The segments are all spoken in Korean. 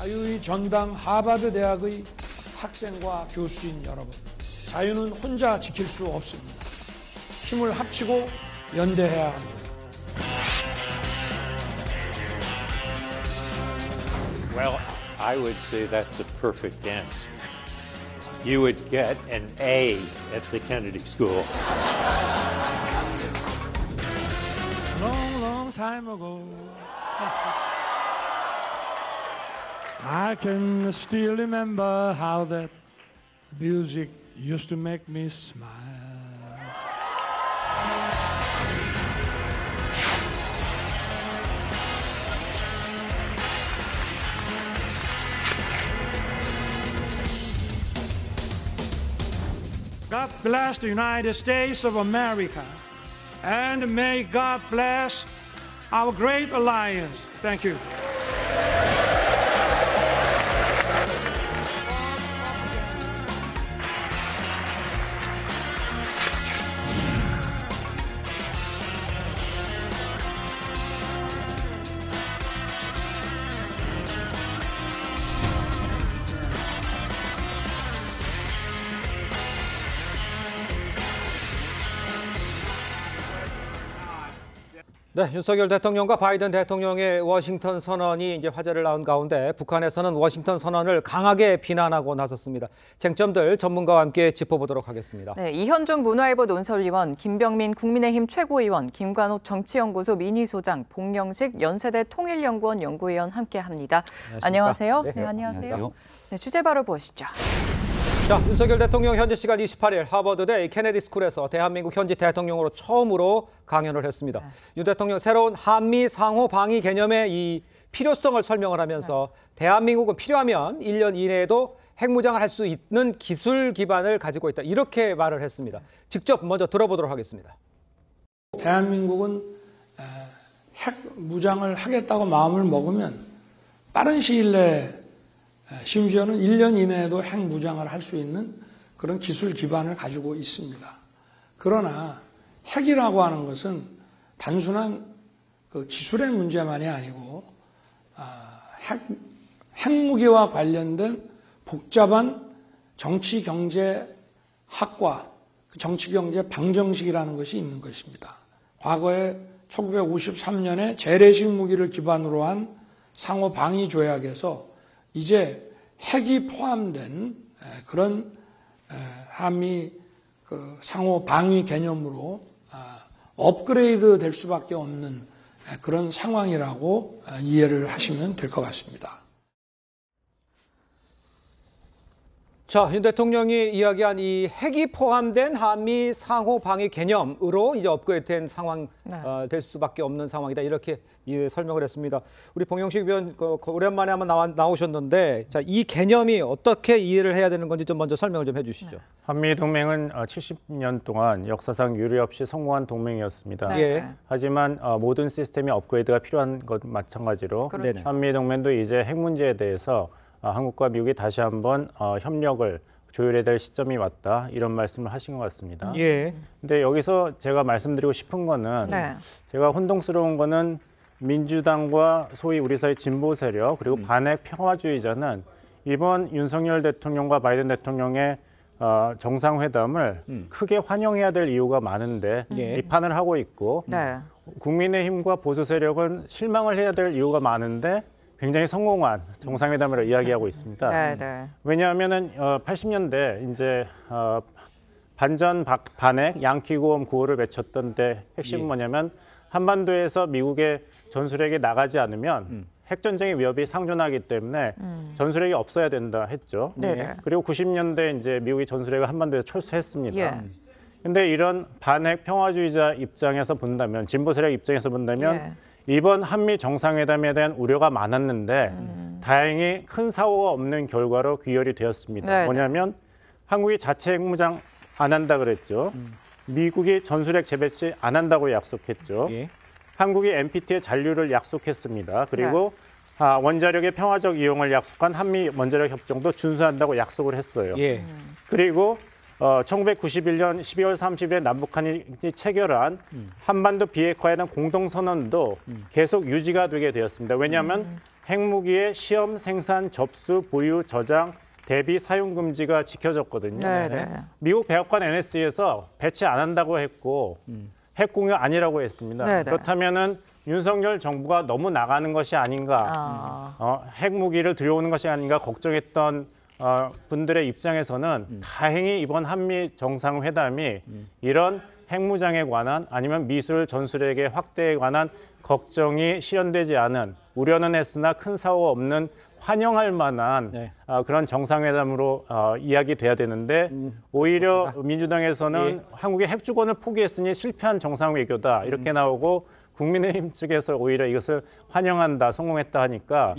자유의 전당 하버드 대학의 학생과 교수인 여러분, 자유는 혼자 지킬 수 없습니다. 힘을 합치고 연대해야 합니다. Well, I would say that's a perfect answer. You would get an A at the Kennedy School. Long, long time ago, I can still remember how that music used to make me smile. God bless the United States of America, and may God bless our great alliance. Thank you. 네, 윤석열 대통령과 바이든 대통령의 워싱턴 선언이 이제 화제를 낳은 가운데 북한에서는 워싱턴 선언을 강하게 비난하고 나섰습니다. 쟁점들 전문가와 함께 짚어보도록 하겠습니다. 네, 이현중 문화일보 논설위원, 김병민 국민의힘 최고위원, 김관옥 정치연구소 민희소장, 봉영식 연세대 통일연구원 연구위원 함께합니다. 안녕하세요. 네, 안녕하세요. 네, 주제 바로 보시죠. 자, 윤석열 대통령 현지 시간 28일 하버드대 케네디 스쿨에서 대한민국 현지 대통령으로 처음으로 강연을 했습니다. 윤 대통령 새로운 한미 상호 방위 개념의 이 필요성을 설명을 하면서 대한민국은 필요하면 1년 이내에도 핵무장을 할 수 있는 기술 기반을 가지고 있다. 이렇게 말을 했습니다. 직접 먼저 들어보도록 하겠습니다. 대한민국은 핵무장을 하겠다고 마음을 먹으면 빠른 시일 내에 심지어는 1년 이내에도 핵무장을 할 수 있는 그런 기술 기반을 가지고 있습니다. 그러나 핵이라고 하는 것은 단순한 그 기술의 문제만이 아니고 핵무기와 관련된 복잡한 정치, 경제, 학과, 정치, 경제 방정식이라는 것이 있는 것입니다. 과거에 1953년에 재래식 무기를 기반으로 한 상호 방위 조약에서 이제 핵이 포함된 그런 한미 상호 방위 개념으로 업그레이드 될 수밖에 없는 그런 상황이라고 이해를 하시면 될 것 같습니다. 자, 윤 대통령이 이야기한 이 핵이 포함된 한미 상호 방위 개념으로 이제 업그레이드된 상황 될 수밖에 없는 상황이다. 이렇게 설명을 했습니다. 우리 봉영식 위원 오랜만에 한번 나오셨는데, 자, 이 개념이 어떻게 이해를 해야 되는 건지 좀 먼저 설명을 좀 해주시죠. 한미 동맹은 70년 동안 역사상 유례 없이 성공한 동맹이었습니다. 하지만 모든 시스템이 업그레이드가 필요한 것 마찬가지로 그렇죠. 한미 동맹도 이제 핵 문제에 대해서 한국과 미국이 다시 한번 협력을 조율해야 될 시점이 왔다, 이런 말씀을 하신 것 같습니다. 근데 여기서 제가 말씀드리고 싶은 거는 제가 혼동스러운 거는 민주당과 소위 우리 사회 진보 세력 그리고 반핵 평화주의자는 이번 윤석열 대통령과 바이든 대통령의 정상회담을 크게 환영해야 될 이유가 많은데 비판을 하고 있고 국민의힘과 보수 세력은 실망을 해야 될 이유가 많은데 굉장히 성공한 정상회담을 이야기하고 있습니다. 왜냐하면은 80년대 이제 반전 반핵 양키고엄 구호를 외쳤던 때 핵심은 뭐냐면 한반도에서 미국의 전술핵이 나가지 않으면 핵전쟁의 위협이 상존하기 때문에 전술핵이 없어야 된다 했죠. 그리고 90년대 이제 미국이 전술핵을 한반도에서 철수했습니다. 근데 이런 반핵 평화주의자 입장에서 본다면, 진보 세력 입장에서 본다면 이번 한미 정상회담에 대한 우려가 많았는데 다행히 큰 사고가 없는 결과로 귀결이 되었습니다. 뭐냐면 한국이 자체 핵무장 안 한다 그랬죠. 미국이 전술핵 재배치 안 한다고 약속했죠. 한국이 NPT의 잔류를 약속했습니다. 그리고 원자력의 평화적 이용을 약속한 한미 원자력 협정도 준수한다고 약속을 했어요. 그리고 1991년 12월 30일에 남북한이 체결한 한반도 비핵화에 대한 공동선언도 계속 유지가 되게 되었습니다. 왜냐하면 핵무기의 시험, 생산, 접수, 보유, 저장, 대비, 사용 금지가 지켜졌거든요. 네네. 미국 백악관 NSC에서 배치 안 한다고 했고 핵 공유 아니라고 했습니다. 네네. 그렇다면은 윤석열 정부가 너무 나가는 것이 아닌가, 핵무기를 들여오는 것이 아닌가 걱정했던 분들의 입장에서는 다행히 이번 한미 정상회담이 이런 핵무장에 관한 아니면 미술 전술핵의 확대에 관한 걱정이 실현되지 않은, 우려는 했으나 큰 사고 없는 환영할 만한 그런 정상회담으로 이야기돼야 되는데 오히려 민주당에서는 한국의 핵 주권을 포기했으니 실패한 정상외교다 이렇게 나오고 국민의힘 측에서 오히려 이것을 환영한다, 성공했다 하니까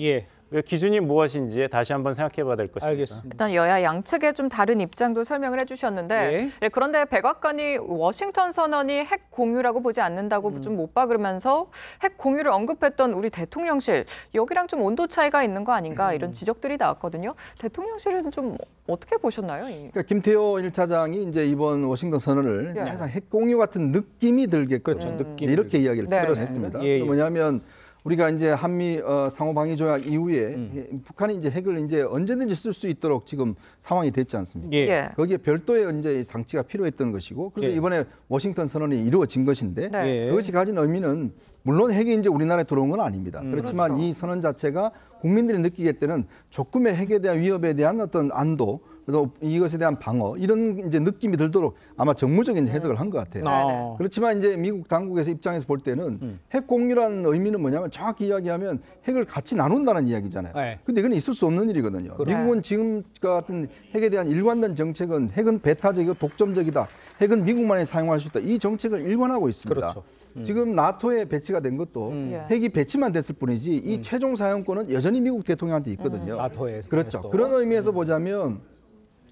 기준이 무엇인지 다시 한번 생각해 봐야 될 것입니다. 알겠습니다. 일단 여야 양측의 좀 다른 입장도 설명을 해주셨는데 네, 그런데 백악관이 워싱턴 선언이 핵 공유라고 보지 않는다고 좀 못 박으면서 핵 공유를 언급했던 우리 대통령실 여기랑 좀 온도 차이가 있는 거 아닌가 이런 지적들이 나왔거든요. 대통령실은 좀 어떻게 보셨나요? 그러니까 김태호 1차장이 이제 이번 워싱턴 선언을 사실상 핵 공유 같은 느낌이 들게 그렇죠. 느낌 이렇게 이야기를 네. 했습니다. 예, 예. 뭐냐면 우리가 이제 한미 상호 방위 조약 이후에 북한이 이제 핵을 이제 언제든지 쓸 수 있도록 지금 상황이 됐지 않습니까? 예. 거기에 별도의 이제 장치가 필요했던 것이고 그래서 이번에 워싱턴 선언이 이루어진 것인데 네. 그것이 가진 의미는 물론 핵이 이제 우리나라에 들어온 건 아닙니다. 그렇지만 그렇죠. 이 선언 자체가 국민들이 느끼게 때는 조금의 핵에 대한 위협에 대한 어떤 안도, 그래서 이것에 대한 방어 이런 이제 느낌이 들도록 아마 정무적인 해석을 한 것 같아요. 그렇지만 이제 미국 당국에서 입장에서 볼 때는 핵 공유라는 의미는 뭐냐면 정확히 이야기하면 핵을 같이 나눈다는 이야기잖아요. 근데 이건 있을 수 없는 일이거든요. 미국은 지금 같은 핵에 대한 일관된 정책은 핵은 배타적이고 독점적이다. 핵은 미국만이 사용할 수 있다. 이 정책을 일관하고 있습니다. 그렇죠. 지금 나토에 배치가 된 것도 핵이 배치만 됐을 뿐이지 이 최종 사용권은 여전히 미국 대통령한테 있거든요. 나토에서. 그렇죠. 그런 의미에서 보자면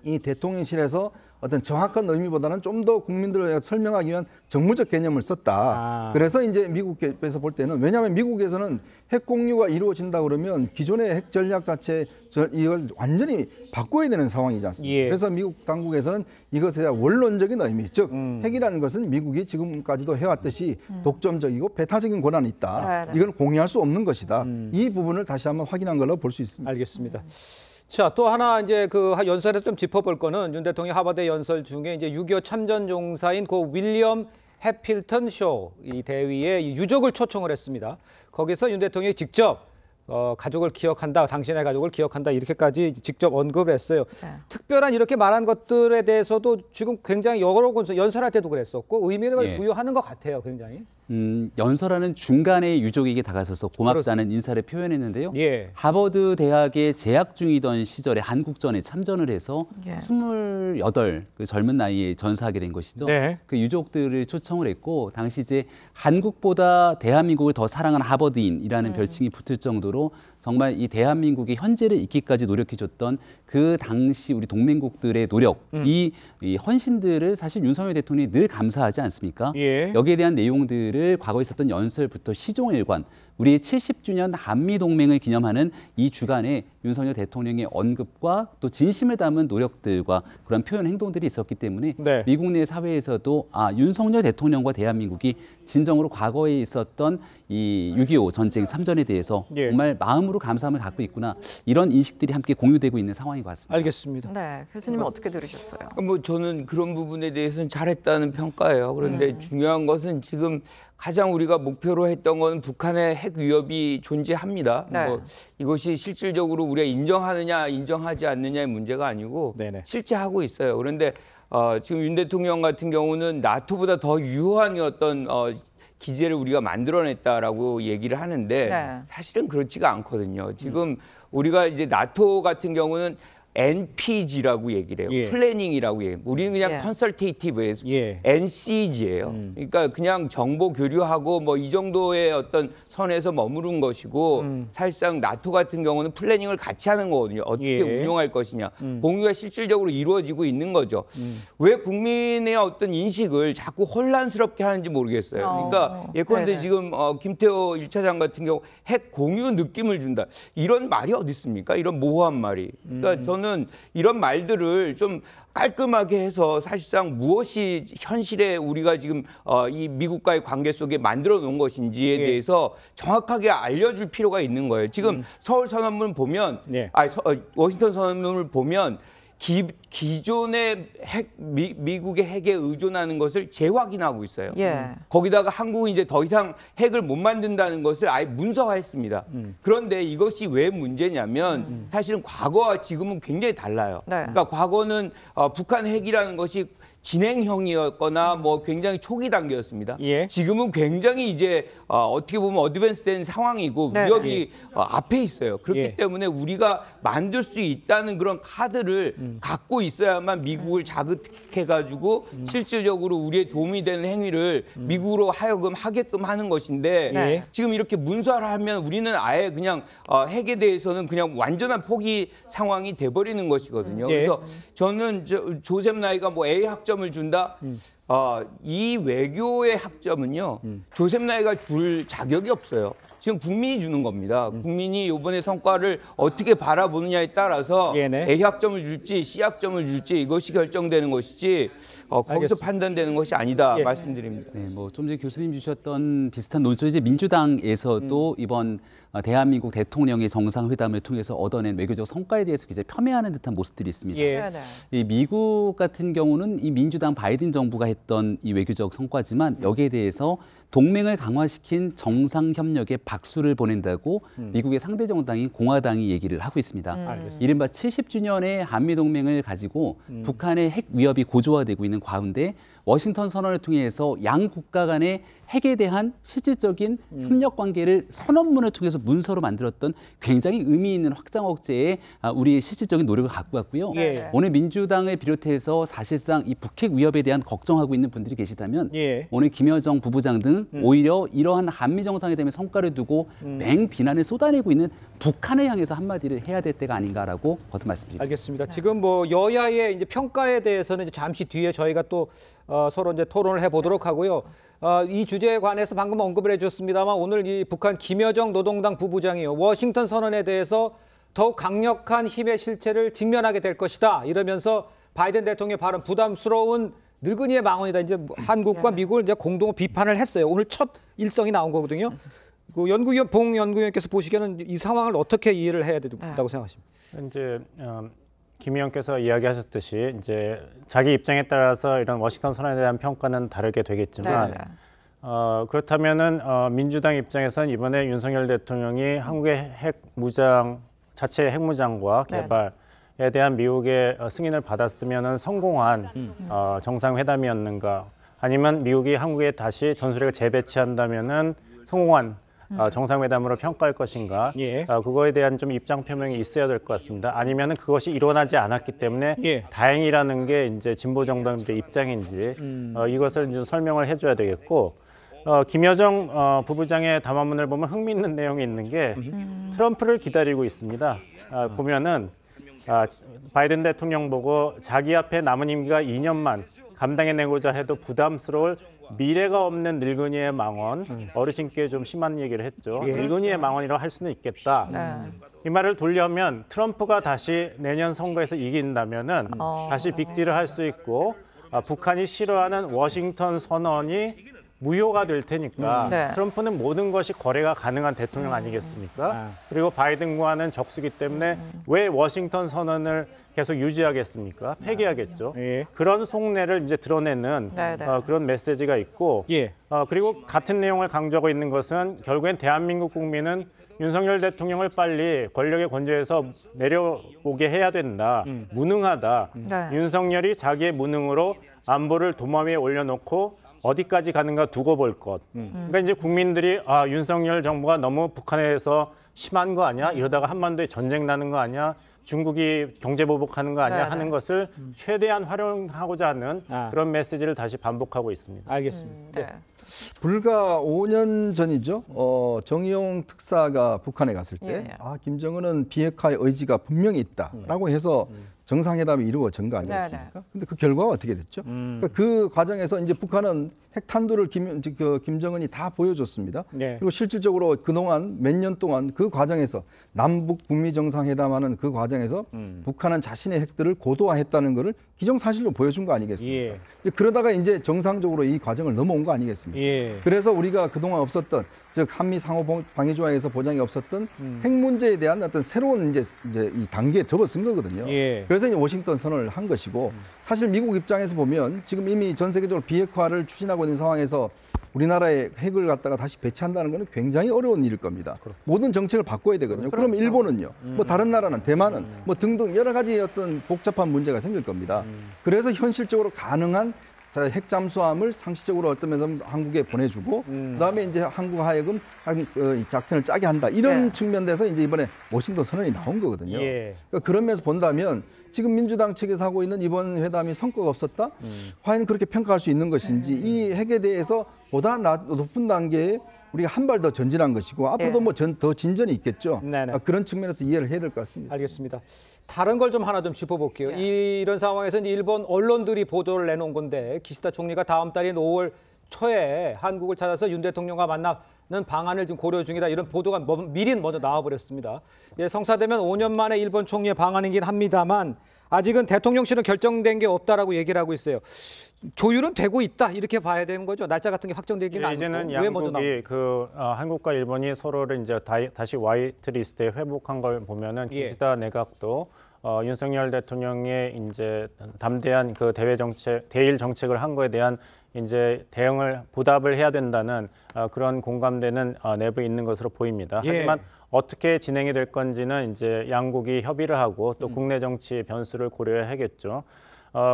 이 대통령실에서 어떤 정확한 의미보다는 좀 더 국민들을 설명하기 위한 정무적 개념을 썼다. 그래서 이제 미국에서 볼 때는 왜냐하면 미국에서는 핵 공유가 이루어진다 그러면 기존의 핵 전략 자체 이걸 완전히 바꿔야 되는 상황이지 않습니까? 그래서 미국 당국에서는 이것에 대한 원론적인 의미, 즉 핵이라는 것은 미국이 지금까지도 해왔듯이 독점적이고 배타적인 권한이 있다. 이건 공유할 수 없는 것이다. 이 부분을 다시 한번 확인한 걸로 볼 수 있습니다. 알겠습니다. 자, 또 하나 이제 그 연설에서 좀 짚어볼 거는 윤 대통령 하버드 연설 중에 이제 6.25 참전 용사인 고 윌리엄 해필턴 쇼 이 대위의 유족을 초청을 했습니다. 거기서 윤 대통령이 직접 가족을 기억한다, 당신의 가족을 기억한다 이렇게까지 직접 언급을 했어요. 특별한 이렇게 말한 것들에 대해서도 지금 굉장히 여러 곳에서 연설할 때도 그랬었고 의미를 부여하는 것 같아요, 굉장히. 연설하는 중간에 유족에게 다가서서 고맙다는 인사를 표현했는데요. 하버드 대학에 재학 중이던 시절에 한국전에 참전을 해서 28 그 젊은 나이에 전사하게 된 것이죠. 그 유족들을 초청을 했고 당시 이제 한국보다 대한민국을 더 사랑하는 하버드인이라는 별칭이 붙을 정도로 정말 이 대한민국의 현재를 잇기까지 노력해줬던 그 당시 우리 동맹국들의 노력, 이 헌신들을 사실 윤석열 대통령이 늘 감사하지 않습니까? 여기에 대한 내용들을 과거에 있었던 연설부터 시종일관, 우리의 70주년 한미동맹을 기념하는 이 주간에 윤석열 대통령의 언급과 또 진심을 담은 노력들과 그런 표현 행동들이 있었기 때문에 미국 내 사회에서도 윤석열 대통령과 대한민국이 진정으로 과거에 있었던 이 6.25 전쟁 참전에 대해서 정말 마음으로 감사함을 갖고 있구나 이런 인식들이 함께 공유되고 있는 상황인 것 같습니다. 알겠습니다. 네, 교수님은 어떻게 들으셨어요? 뭐 저는 그런 부분에 대해서는 잘했다는 평가예요. 그런데 중요한 것은 지금 가장 우리가 목표로 했던 건 북한의 핵 위협이 존재합니다. 뭐 이것이 실질적으로 우리가 인정하느냐 인정하지 않느냐의 문제가 아니고 실제 하고 있어요. 그런데 지금 윤 대통령 같은 경우는 나토보다 더 유효한 어떤 기제를 우리가 만들어냈다라고 얘기를 하는데 사실은 그렇지가 않거든요. 지금 우리가 이제 나토 같은 경우는 NPG라고 얘기를 해요. 플래닝이라고 얘기해요. 우리는 그냥 컨설테이티브에서 NCG예요. 그러니까 그냥 정보 교류하고 뭐 이 정도의 어떤 선에서 머무른 것이고 사실상 나토 같은 경우는 플래닝을 같이 하는 거거든요. 어떻게 운용할 것이냐. 공유가 실질적으로 이루어지고 있는 거죠. 왜 국민의 어떤 인식을 자꾸 혼란스럽게 하는지 모르겠어요. 그러니까 예컨대 지금 김태호 1차장 같은 경우 핵 공유 느낌을 준다. 이런 말이 어디 있습니까? 이런 모호한 말이. 그러니까 저는 저는 이런 말들을 좀 깔끔하게 해서 사실상 무엇이 현실에 우리가 지금 이 미국과의 관계 속에 만들어 놓은 것인지에 대해서 정확하게 알려줄 필요가 있는 거예요. 지금 서울 선언문 보면, 워싱턴 선언문을 보면 기존의 미국의 핵에 의존하는 것을 재확인하고 있어요. 거기다가 한국은 이제 더 이상 핵을 못 만든다는 것을 아예 문서화했습니다. 그런데 이것이 왜 문제냐면 사실은 과거와 지금은 굉장히 달라요. 그러니까 과거는 북한 핵이라는 것이 진행형이었거나 뭐 굉장히 초기 단계였습니다. 지금은 굉장히 이제 어떻게 보면 어드밴스된 상황이고 위협이 앞에 있어요. 그렇기 때문에 우리가 만들 수 있다는 그런 카드를 갖고 있어야만 미국을 자극해가지고 실질적으로 우리의 도움이 되는 행위를 미국으로 하여금 하게끔 하는 것인데 지금 이렇게 문서를 하면 우리는 아예 그냥 핵에 대해서는 그냥 완전한 포기 상황이 돼버리는 것이거든요. 그래서 저는 조셉 나이가 뭐 A 학점을 준다. 이 외교의 학점은요, 조셉 나이가 줄 자격이 없어요. 지금 국민이 주는 겁니다. 국민이 이번에 성과를 어떻게 바라보느냐에 따라서 A 학점을 줄지 C 학점을 줄지 이것이 결정되는 것이지 거기서 판단되는 것이 아니다 말씀드립니다. 네, 뭐 좀 전에 교수님 주셨던 비슷한 논조 이제 민주당에서도 이번 대한민국 대통령의 정상회담을 통해서 얻어낸 외교적 성과에 대해서 굉장히 폄훼하는 듯한 모습들이 있습니다. 이 미국 같은 경우는 이 민주당 바이든 정부가 했던 이 외교적 성과지만 여기에 대해서 동맹을 강화시킨 정상협력에 박수를 보낸다고 미국의 상대 정당인 공화당이 얘기를 하고 있습니다. 이른바 70주년의 한미동맹을 가지고 북한의 핵 위협이 고조화되고 있는 가운데 워싱턴 선언을 통해서 양 국가 간의 핵에 대한 실질적인 협력 관계를 선언문을 통해서 문서로 만들었던 굉장히 의미 있는 확장 억제에 우리의 실질적인 노력을 갖고 왔고요. 오늘 민주당을 비롯해서 사실상 이 북핵 위협에 대한 걱정하고 있는 분들이 계시다면 오늘 김여정 부부장 등 오히려 이러한 한미 정상회담의 성과를 두고 맹비난을 쏟아내고 있는 북한을 향해서 한마디를 해야 될 때가 아닌가라고 거듭 말씀드립니다. 알겠습니다. 지금 뭐 여야의 이제 평가에 대해서는 이제 잠시 뒤에 저희가 또 서로 이제 토론을 해보도록 하고요. 이 주제에 관해서 방금 언급을 해주셨습니다만 오늘 이 북한 김여정 노동당 부부장이요. 워싱턴 선언에 대해서 더욱 강력한 힘의 실체를 직면하게 될 것이다. 이러면서 바이든 대통령의 발언 부담스러운 늙은이의 망언이다. 이제 한국과 미국을 이제 공동 비판을 했어요. 오늘 첫 일성이 나온 거거든요. 그 연구위원 봉 연구위원께서 보시기에는 이 상황을 어떻게 이해를 해야 된다고 생각하십니까? 이제 김 의원께서 이야기하셨듯이 이제 자기 입장에 따라서 이런 워싱턴 선언에 대한 평가는 다르게 되겠지만 그렇다면은 민주당 입장에서는 이번에 윤석열 대통령이 한국의 핵 무장 자체 핵무장과 개발에 대한 미국의 승인을 받았으면은 성공한 정상회담이었는가, 아니면 미국이 한국에 다시 전술핵을 재배치한다면은 성공한 정상회담으로 평가할 것인가, 그거에 대한 좀 입장 표명이 있어야 될 것 같습니다. 아니면은 그것이 일어나지 않았기 때문에 다행이라는 게 이제 진보 정당들의 입장인지 이것을 이제 설명을 해줘야 되겠고, 김여정 부부장의 담화문을 보면 흥미있는 내용이 있는 게 트럼프를 기다리고 있습니다. 보면은 바이든 대통령 보고 자기 앞에 남은 임기가 2년만 감당해내고자 해도 부담스러울 미래가 없는 늙은이의 망언, 어르신께 좀 심한 얘기를 했죠. 늙은이의 망언이라고 할 수는 있겠다. 이 말을 돌려면 트럼프가 다시 내년 선거에서 이긴다면은 다시 빅딜을 할 수 있고, 북한이 싫어하는 워싱턴 선언이 무효가 될 테니까 트럼프는 모든 것이 거래가 가능한 대통령 아니겠습니까? 그리고 바이든과는 적수기 때문에 왜 워싱턴 선언을 계속 유지하겠습니까? 폐기하겠죠. 그런 속내를 이제 드러내는 그런 메시지가 있고, 그리고 같은 내용을 강조하고 있는 것은 결국엔 대한민국 국민은 윤석열 대통령을 빨리 권력의 권좌에서 내려오게 해야 된다. 무능하다. 윤석열이 자기의 무능으로 안보를 도마 위에 올려놓고 어디까지 가는가 두고 볼 것. 그러니까 이제 국민들이 윤석열 정부가 너무 북한에서 심한 거 아니야? 이러다가 한반도에 전쟁 나는 거 아니야? 중국이 경제 보복하는 거 아니야? 하는 것을 최대한 활용하고자 하는 그런 메시지를 다시 반복하고 있습니다. 알겠습니다. 불과 5년 전이죠. 정의용 특사가 북한에 갔을 때 김정은은 비핵화의 의지가 분명히 있다라고 해서 정상회담이 이루어진 거 아니겠습니까? 근데 그 결과가 어떻게 됐죠? 그러니까 그 과정에서 이제 북한은 핵탄두를 김정은이 다 보여줬습니다. 네. 그리고 실질적으로 그동안 몇 년 동안 그 과정에서 남북 북미 정상회담하는 그 과정에서 북한은 자신의 핵들을 고도화했다는 것을 기정사실로 보여준 거 아니겠습니까? 예. 그러다가 이제 정상적으로 이 과정을 넘어온 거 아니겠습니까? 예. 그래서 우리가 그동안 없었던, 즉 한미 상호 방위 조약에서 보장이 없었던 핵 문제에 대한 어떤 새로운 이제 이 단계에 접어든 거거든요. 예. 그래서 이제 워싱턴 선언을 한 것이고, 사실 미국 입장에서 보면 지금 이미 전 세계적으로 비핵화를 추진하고 있는 상황에서 우리나라의 핵을 갖다가 다시 배치한다는 것은 굉장히 어려운 일일 겁니다. 모든 정책을 바꿔야 되거든요. 그럼 일본은요, 뭐 다른 나라는, 대만은 뭐 등등 여러 가지 어떤 복잡한 문제가 생길 겁니다. 그래서 현실적으로 가능한 핵 잠수함을 상시적으로 어떤 면에서 한국에 보내주고, 그다음에 이제 한국 하여금 작전을 짜게 한다, 이런 측면에서 이제 이번에 워싱턴 선언이 나온 거거든요. 그러니까 그런 면에서 본다면 지금 민주당 측에서 하고 있는 이번 회담이 성과가 없었다? 과연 그렇게 평가할 수 있는 것인지, 이 핵에 대해서 보다 높은 단계에 우리가 한 발 더 전진한 것이고, 앞으로도 뭐 더 진전이 있겠죠. 그런 측면에서 이해를 해야 될 것 같습니다. 알겠습니다. 다른 걸 좀 하나 좀 짚어볼게요. 이런 상황에서 일본 언론들이 보도를 내놓은 건데, 기시다 총리가 다음 달인 5월 초에 한국을 찾아서 윤 대통령과 만나는 방안을 지금 고려 중이다, 이런 보도가 미리 먼저 나와버렸습니다. 예, 성사되면 5년 만에 일본 총리의 방안이긴 합니다만 아직은 대통령실은 결정된 게 없다라고 얘기를 하고 있어요. 조율은 되고 있다, 이렇게 봐야 되는 거죠. 날짜 같은 게 확정되기는 않고. 이제는 양국이 한국과 일본이 서로를 이제 다시 화이트 리스트에 회복한 걸 보면은 기시다 내각도 윤석열 대통령의 이제 담대한 그 대일 정책을 한 거에 대한 이제 보답을 해야 된다는 그런 공감대는 내부에 있는 것으로 보입니다. 하지만 어떻게 진행이 될 건지는 이제 양국이 협의를 하고 또 국내 정치 변수를 고려해야겠죠.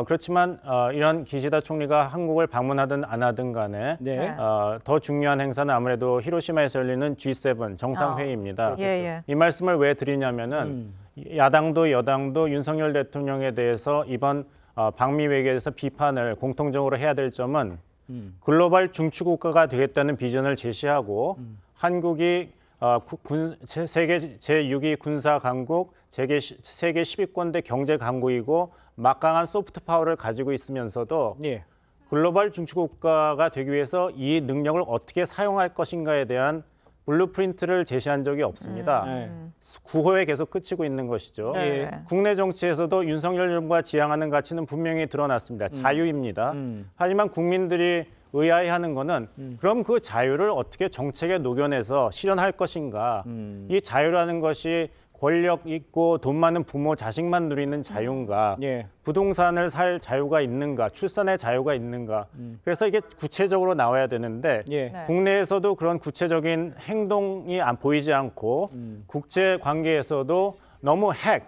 그렇지만 이런 기시다 총리가 한국을 방문하든 안 하든 간에 더 중요한 행사는 아무래도 히로시마에서 열리는 G7 정상회의입니다. 이 말씀을 왜 드리냐면은 야당도 여당도 윤석열 대통령에 대해서 이번 방미 외교에서 비판을 공통적으로 해야 될 점은 글로벌 중추국가가 되겠다는 비전을 제시하고 한국이 세계 제6위 군사 강국, 세계 10위권대 경제 강국이고 막강한 소프트 파워를 가지고 있으면서도 글로벌 중추국가가 되기 위해서 이 능력을 어떻게 사용할 것인가에 대한 블루프린트를 제시한 적이 없습니다. 구호에 계속 그치고 있는 것이죠. 국내 정치에서도 윤석열 정부가 지향하는 가치는 분명히 드러났습니다. 자유입니다. 하지만 국민들이 의아해하는 거는 그럼 그 자유를 어떻게 정책에 녹여내서 실현할 것인가. 이 자유라는 것이 권력 있고 돈 많은 부모 자식만 누리는 자유인가, 부동산을 살 자유가 있는가, 출산의 자유가 있는가. 그래서 이게 구체적으로 나와야 되는데 국내에서도 그런 구체적인 행동이 보이지 않고 국제 관계에서도 너무 핵,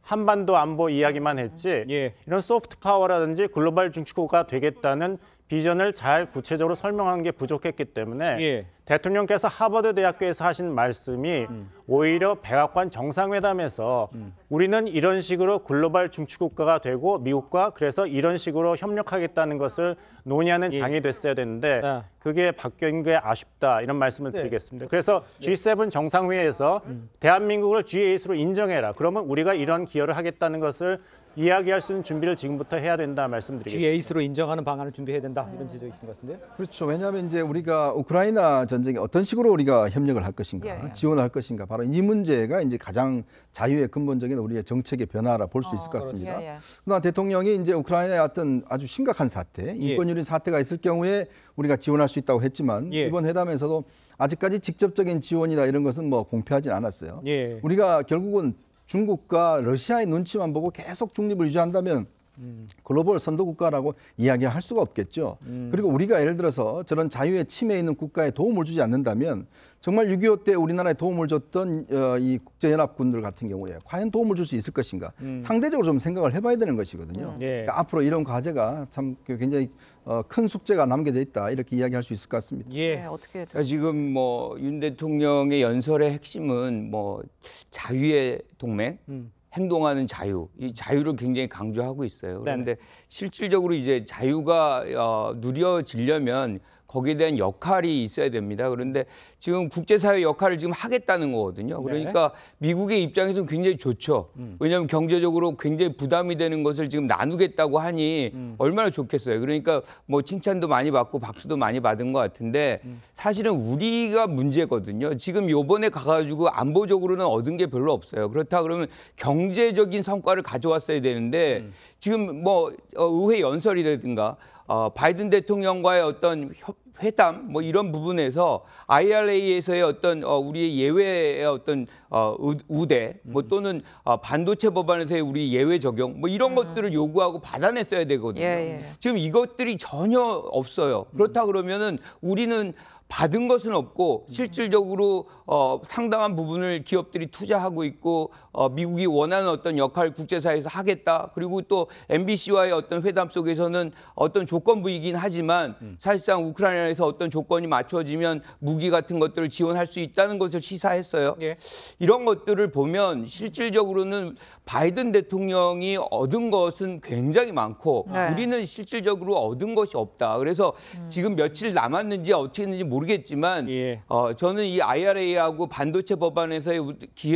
한반도 안보 이야기만 했지 이런 소프트 파워라든지 글로벌 중추국가 되겠다는 비전을 잘 구체적으로 설명한 게 부족했기 때문에 대통령께서 하버드 대학교에서 하신 말씀이 오히려 백악관 정상회담에서 우리는 이런 식으로 글로벌 중추국가가 되고 미국과 그래서 이런 식으로 협력하겠다는 것을 논의하는 장이 됐어야 되는데 그게 바뀐 게 아쉽다, 이런 말씀을 드리겠습니다. 그래서 G7 정상회의에서 대한민국을 G8으로 인정해라. 그러면 우리가 이런 기여를 하겠다는 것을 이야기할 수 있는 준비를 지금부터 해야 된다 말씀드리겠습니다. G8으로 인정하는 방안을 준비해야 된다, 이런 지적이 있는 것 같은데요. 그렇죠. 왜냐하면 이제 우리가 우크라이나 전쟁에 어떤 식으로 우리가 협력을 할 것인가, 지원을 할 것인가, 바로 이 문제가 이제 가장 자유의 근본적인 우리의 정책의 변화라 볼 수 있을 것 같습니다. 그러나 대통령이 이제 우크라이나의 어떤 아주 심각한 사태, 인권유린 사태가 있을 경우에 우리가 지원할 수 있다고 했지만 이번 회담에서도 아직까지 직접적인 지원이나 이런 것은 뭐 공표하진 않았어요. 우리가 결국은 중국과 러시아의 눈치만 보고 계속 중립을 유지한다면 글로벌 선도국가라고 이야기할 수가 없겠죠. 그리고 우리가 예를 들어서 저런 자유의 침해에 있는 국가에 도움을 주지 않는다면 정말 6.25 때 우리나라에 도움을 줬던 이 국제연합군들 같은 경우에 과연 도움을 줄 수 있을 것인가, 상대적으로 좀 생각을 해봐야 되는 것이거든요. 그러니까 앞으로 이런 과제가 참 굉장히 큰 숙제가 남겨져 있다, 이렇게 이야기할 수 있을 것 같습니다. 어떻게 지금 뭐 윤 대통령의 연설의 핵심은 뭐 자유의 동맹, 행동하는 자유, 이 자유를 굉장히 강조하고 있어요. 그런데 실질적으로 이제 자유가 누려지려면 거기에 대한 역할이 있어야 됩니다. 그런데 지금 국제사회 역할을 지금 하겠다는 거거든요. 그러니까 미국의 입장에서는 굉장히 좋죠. 왜냐하면 경제적으로 굉장히 부담이 되는 것을 지금 나누겠다고 하니 얼마나 좋겠어요. 그러니까 뭐 칭찬도 많이 받고 박수도 많이 받은 것 같은데 사실은 우리가 문제거든요. 지금 요번에 가가지고 안보적으로는 얻은 게 별로 없어요. 그렇다 그러면 경제적인 성과를 가져왔어야 되는데 지금 뭐 의회 연설이라든가 바이든 대통령과의 어떤 회담 뭐 이런 부분에서 IRA에서의 어떤 우리의 예외의 어떤 우대 뭐 또는 반도체 법안에서의 우리 예외 적용 뭐 이런 것들을 요구하고 받아냈어야 되거든요. 지금 이것들이 전혀 없어요. 그렇다 그러면은 우리는 받은 것은 없고 실질적으로 상당한 부분을 기업들이 투자하고 있고 미국이 원하는 어떤 역할 국제사회에서 하겠다. 그리고 또 MBC와의 어떤 회담 속에서는 어떤 조건부이긴 하지만 사실상 우크라이나에서 어떤 조건이 맞춰지면 무기 같은 것들을 지원할 수 있다는 것을 시사했어요. 이런 것들을 보면 실질적으로는 바이든 대통령이 얻은 것은 굉장히 많고 우리는 실질적으로 얻은 것이 없다. 그래서 지금 며칠 남았는지 어떻게 했는지 모르겠지만 저는 이 IRA하고 반도체 법안에서의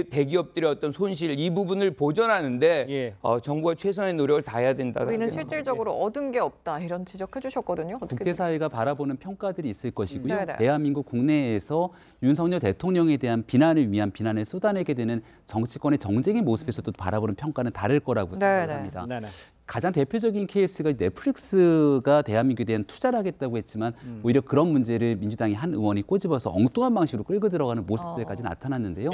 대기업들의 어떤 손실 이 부분을 보전하는데 정부가 최선의 노력을 다해야 된다. 우리는 실질적으로 얻은 게 없다 이런 지적해 주셨거든요. 국제사회가 바라보는 평가들이 있을 것이고요. 대한민국 국내에서 윤석열 대통령에 대한 비난을 위한 비난을 쏟아내게 되는 정치권의 정쟁의 모습에서 또 바라보는 평가는 다를 거라고 생각합니다. 가장 대표적인 케이스가 넷플릭스가 대한민국에 대한 투자를 하겠다고 했지만 오히려 그런 문제를 민주당의 한 의원이 꼬집어서 엉뚱한 방식으로 끌고 들어가는 모습들까지 나타났는데요.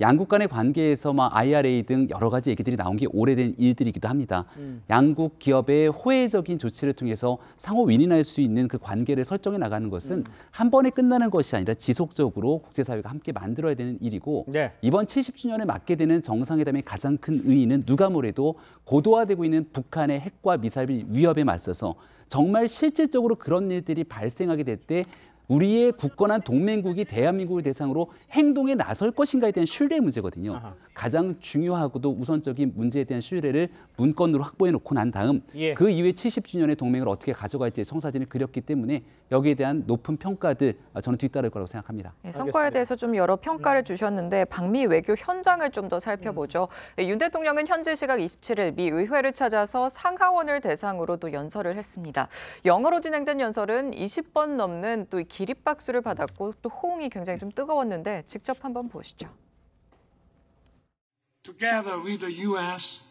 양국 간의 관계에서 IRA 등 여러 가지 얘기들이 나온 게 오래된 일들이기도 합니다. 양국 기업의 호혜적인 조치를 통해서 상호 윈윈할 수 있는 그 관계를 설정해 나가는 것은 한 번에 끝나는 것이 아니라 지속적으로 국제사회가 함께 만들어야 되는 일이고 이번 70주년에 맞게 되는 정상회담의 가장 큰 의의는 누가 뭐래도 고도화되고 있는 북한의 핵과 미사일 위협에 맞서서 정말 실질적으로 그런 일들이 발생하게 될 때 우리의 굳건한 동맹국이 대한민국을 대상으로 행동에 나설 것인가에 대한 신뢰의 문제거든요. 가장 중요하고도 우선적인 문제에 대한 신뢰를 문건으로 확보해 놓고 난 다음 그 이후에 70주년의 동맹을 어떻게 가져갈지의 청사진을 그렸기 때문에 여기에 대한 높은 평가들 저는 뒤따를 거라고 생각합니다. 성과에 대해서 좀 여러 평가를 주셨는데 방미 외교 현장을 좀 더 살펴보죠. 윤 대통령은 현지 시각 27일 미 의회를 찾아서 상하원을 대상으로 또 연설을 했습니다. 영어로 진행된 연설은 20번 넘는 또 기립박수를 받았고 또 호응이 굉장히 좀 뜨거웠는데 직접 한번 보시죠. Together with the U.S.,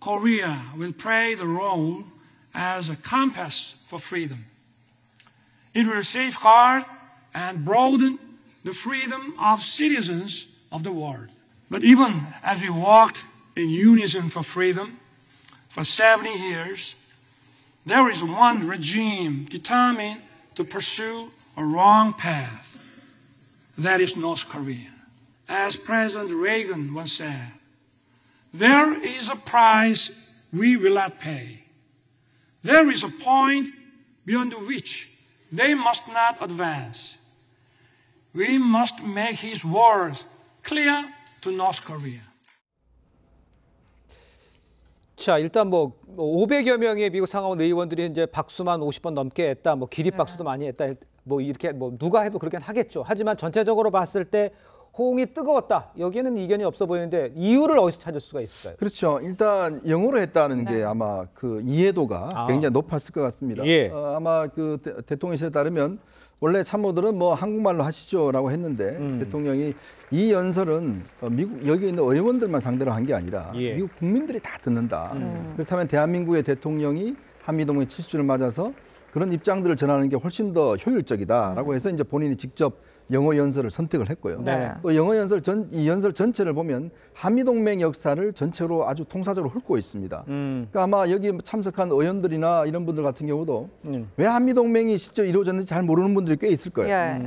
Korea will play the role as a compass for freedom. It will safeguard and broaden the freedom of citizens of the world. But even as we walked in unison for freedom for 70 years, there is one regime determined to pursue a wrong path. That is North Korea. As President Reagan once said, there is a price we will not pay. There is a point beyond which they must not advance. We must make his words clear to North Korea. 자, 일단 500여 명의 미국 상하원 의원들이 이제 박수만 50번 넘게 했다. 기립박수도 많이 했다. 이렇게 누가 해도 그렇게 하겠죠. 하지만 전체적으로 봤을 때 호응이 뜨거웠다. 여기에는 이견이 없어 보이는데 이유를 어디서 찾을 수가 있을까요? 그렇죠. 일단 영어로 했다는 게 아마 그 이해도가 굉장히 높았을 것 같습니다. 아마 그 대통령실에 따르면 원래 참모들은 한국말로 하시죠라고 했는데 대통령이 이 연설은 미국 여기 있는 의원들만 상대로 한 게 아니라 미국 국민들이 다 듣는다. 그렇다면 대한민국의 대통령이 한미동맹 70주를 맞아서 그런 입장들을 전하는 게 훨씬 더 효율적이다라고 해서 이제 본인이 직접 영어 연설을 선택을 했고요. 또 영어 연설 이 연설 전체를 보면 한미동맹 역사를 전체로 아주 통사적으로 훑고 있습니다. 그러니까 아마 여기 참석한 의원들이나 이런 분들 같은 경우도 왜 한미동맹이 실제 이루어졌는지 잘 모르는 분들이 꽤 있을 거예요.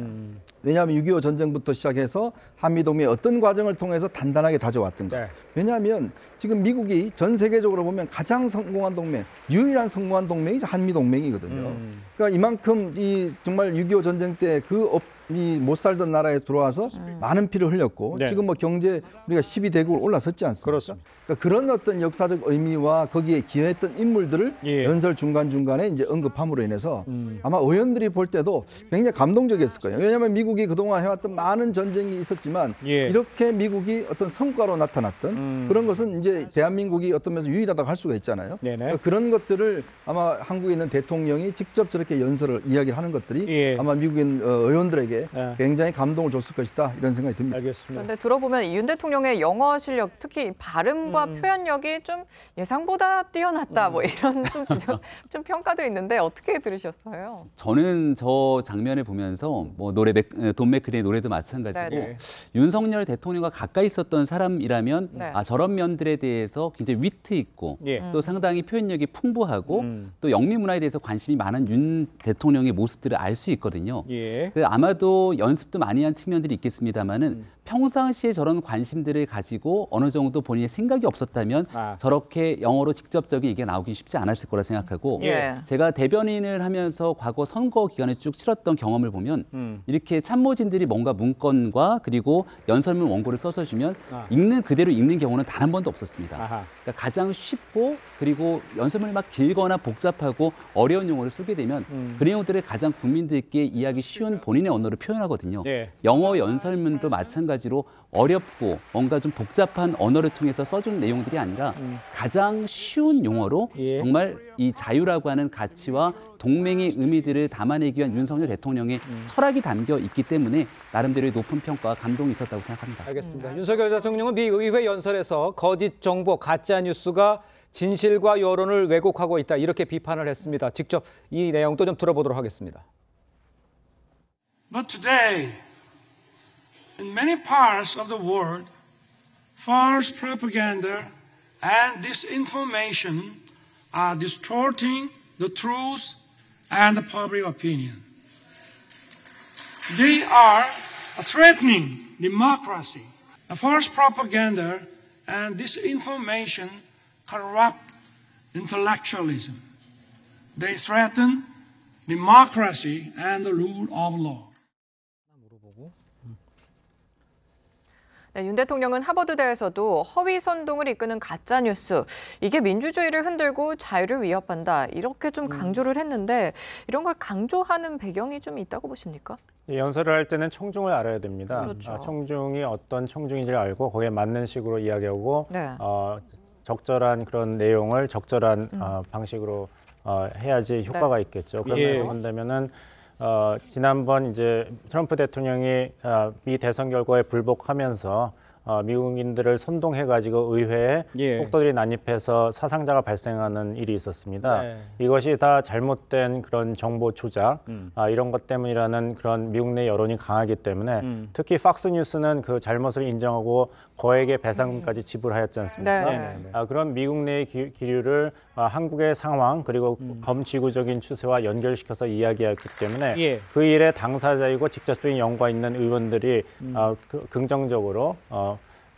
왜냐하면 6.25 전쟁부터 시작해서 한미동맹이 어떤 과정을 통해서 단단하게 다져왔던가. 왜냐하면 지금 미국이 전 세계적으로 보면 가장 성공한 동맹, 유일한 성공한 동맹이 한미동맹이거든요. 그러니까 이만큼 정말 6.25 전쟁 때 이 못 살던 나라에 들어와서 많은 피를 흘렸고 네. 지금 뭐 경제 우리가 12대국을 올라섰지 않습니까? 그렇습니다. 그러니까 그런 어떤 역사적 의미와 거기에 기여했던 인물들을 예. 연설 중간중간에 이제 언급함으로 인해서 아마 의원들이 볼 때도 굉장히 감동적이었을 거예요. 왜냐하면 미국이 그동안 해왔던 많은 전쟁이 있었지만 예. 이렇게 미국이 어떤 성과로 나타났던 그런 것은 이제 대한민국이 어떤 면에서 유일하다고 할 수가 있잖아요. 그러니까 그런 것들을 아마 한국에 있는 대통령이 직접 저렇게 연설을 이야기를 하는 것들이 예. 아마 미국인 의원들에게 굉장히 감동을 줬을 것이다 이런 생각이 듭니다. 알겠습니다. 그런데 들어보면 이 윤 대통령의 영어 실력, 특히 발음과 표현력이 좀 예상보다 뛰어났다, 뭐 이런 좀 평가도 있는데 어떻게 들으셨어요? 저는 저 장면을 보면서 뭐 돈 맥크리의 노래도 마찬가지고 네네. 윤석열 대통령과 가까이 있었던 사람이라면 네. 저런 면들에 대해서 굉장히 위트 있고 또 상당히 표현력이 풍부하고 또 영미 문화에 대해서 관심이 많은 윤 대통령의 모습들을 알 수 있거든요. 아마도 연습도 많이 한 측면들이 있겠습니다만은 평상시에 저런 관심들을 가지고 어느 정도 본인의 생각이 없었다면 저렇게 영어로 직접적인 얘기가 나오기 쉽지 않았을 거라 생각하고 제가 대변인을 하면서 과거 선거 기간에 쭉 치렀던 경험을 보면 이렇게 참모진들이 뭔가 문건과 그리고 연설문 원고를 써서 주면 그대로 읽는 경우는 단 한 번도 없었습니다. 그러니까 가장 쉽고 그리고 연설문이 막 길거나 복잡하고 어려운 용어를 쓰게 되면 그 내용들을 가장 국민들께 이해하기 쉬운 본인의 언어로 표현하거든요. 영어 연설문도 마찬가지로 어렵고 뭔가 좀 복잡한 언어를 통해서 써준 내용들이 아니라 가장 쉬운 용어로 정말 이 자유라고 하는 가치와 동맹의 의미들을 담아내기 위한 윤석열 대통령의 철학이 담겨 있기 때문에 나름대로의 높은 평가와 감동이 있었다고 생각합니다. 알겠습니다. 윤석열 대통령은 미 의회 연설에서 거짓 정보, 가짜 뉴스가 진실과 여론을 왜곡하고 있다 이렇게 비판을 했습니다. 직접 이 내용도 좀 들어보도록 하겠습니다. But today, in many parts of the world, false propaganda and disinformation are distorting the truth and the public opinion. They are threatening democracy. False propaganda and disinformation corrupt intellectualism. They threaten democracy and the rule of law. 네, 윤 대통령은 하버드대에서도 허위 선동을 이끄는 가짜 뉴스, 이게 민주주의를 흔들고 자유를 위협한다 이렇게 좀 강조를 했는데 이런 걸 강조하는 배경이 좀 있다고 보십니까? 연설을 할 때는 청중을 알아야 됩니다. 그렇죠. 청중이 어떤 청중인지를 알고 거기에 맞는 식으로 이야기하고 적절한 그런 내용을 적절한 방식으로 해야지 효과가 있겠죠. 그러면 한다면은 지난번 이제 트럼프 대통령이 미 대선 결과에 불복하면서 미국인들을 선동해가지고 의회에 폭도들이 난입해서 사상자가 발생하는 일이 있었습니다. 이것이 다 잘못된 그런 정보 조작 이런 것 때문이라는 그런 미국 내 여론이 강하기 때문에 특히 팍스뉴스는 그 잘못을 인정하고 거액의 배상금까지 지불하였지 않습니까? 그런 미국 내의 기류를 한국의 상황 그리고 범지구적인 추세와 연결시켜서 이야기했기 때문에 그 일의 당사자이고 직접적인 연관 있는 의원들이 긍정적으로